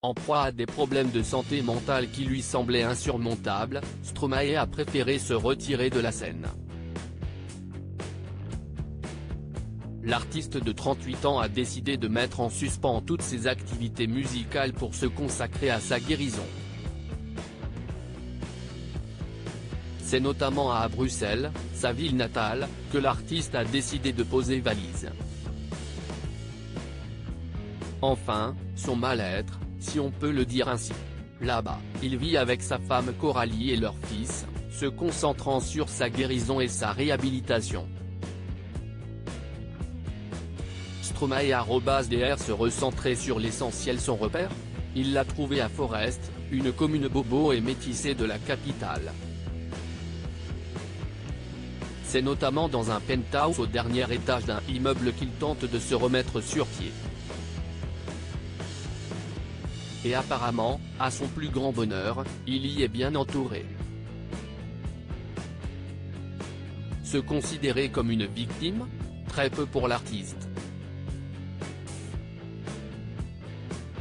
En proie à des problèmes de santé mentale qui lui semblaient insurmontables, Stromae a préféré se retirer de la scène. L'artiste de 38 ans a décidé de mettre en suspens toutes ses activités musicales pour se consacrer à sa guérison. C'est notamment à Bruxelles, sa ville natale, que l'artiste a décidé de poser valise. Enfin, son mal-être, si on peut le dire ainsi. Là-bas, il vit avec sa femme Coralie et leur fils, se concentrant sur sa guérison et sa réhabilitation. Stromae se recentrer sur l'essentiel. Son repère, il l'a trouvé à Forest, une commune bobo et métissée de la capitale. C'est notamment dans un penthouse au dernier étage d'un immeuble qu'il tente de se remettre sur pied. Et apparemment, à son plus grand bonheur, il y est bien entouré. Se considérer comme une victime? Très peu pour l'artiste.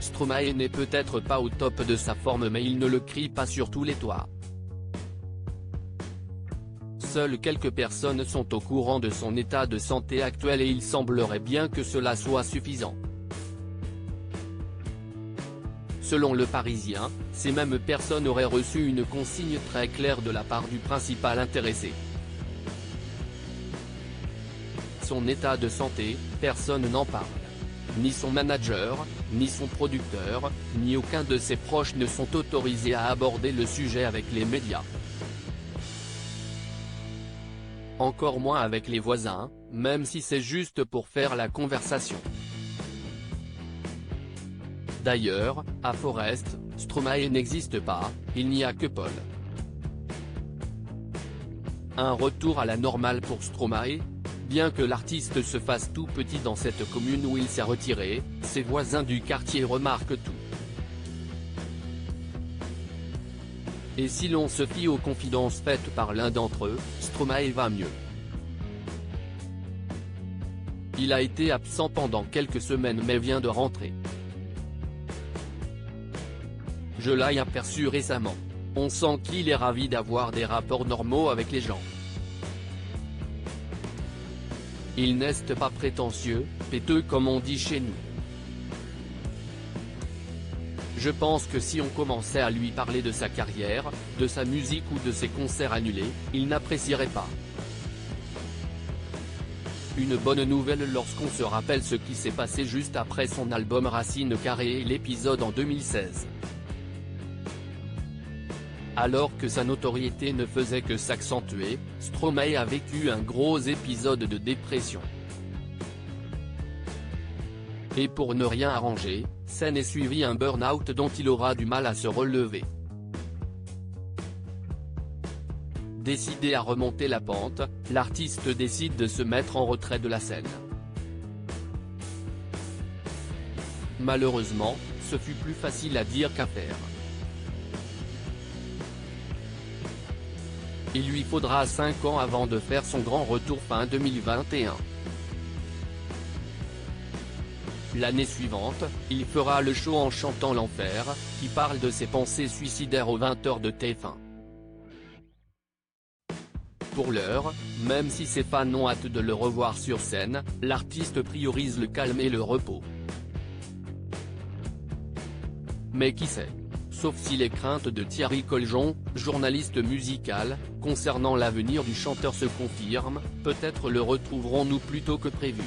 Stromae n'est peut-être pas au top de sa forme, mais il ne le crie pas sur tous les toits. Seules quelques personnes sont au courant de son état de santé actuel et il semblerait bien que cela soit suffisant. Selon Le Parisien, ces mêmes personnes auraient reçu une consigne très claire de la part du principal intéressé. Son état de santé, personne n'en parle. Ni son manager, ni son producteur, ni aucun de ses proches ne sont autorisés à aborder le sujet avec les médias. Encore moins avec les voisins, même si c'est juste pour faire la conversation. D'ailleurs, à Forest, Stromae n'existe pas, il n'y a que Paul. Un retour à la normale pour Stromae? Bien que l'artiste se fasse tout petit dans cette commune où il s'est retiré, ses voisins du quartier remarquent tout. Et si l'on se fie aux confidences faites par l'un d'entre eux, Stromae va mieux. Il a été absent pendant quelques semaines mais vient de rentrer. Je l'ai aperçu récemment. On sent qu'il est ravi d'avoir des rapports normaux avec les gens. Il n'est pas prétentieux, péteux comme on dit chez nous. Je pense que si on commençait à lui parler de sa carrière, de sa musique ou de ses concerts annulés, il n'apprécierait pas. Une bonne nouvelle lorsqu'on se rappelle ce qui s'est passé juste après son album Racine Carrée et l'épisode en 2016. Alors que sa notoriété ne faisait que s'accentuer, Stromae a vécu un gros épisode de dépression. Et pour ne rien arranger, s'en est suivi un burn-out dont il aura du mal à se relever. Décidé à remonter la pente, l'artiste décide de se mettre en retrait de la scène. Malheureusement, ce fut plus facile à dire qu'à faire. Il lui faudra 5 ans avant de faire son grand retour fin 2021. L'année suivante, il fera le show en chantant l'enfer, qui parle de ses pensées suicidaires aux 20h de TF1. Pour l'heure, même si ses fans ont hâte de le revoir sur scène, l'artiste priorise le calme et le repos. Mais qui sait? Sauf si les craintes de Thierry Coljon, journaliste musical, concernant l'avenir du chanteur se confirment, peut-être le retrouverons-nous plus tôt que prévu.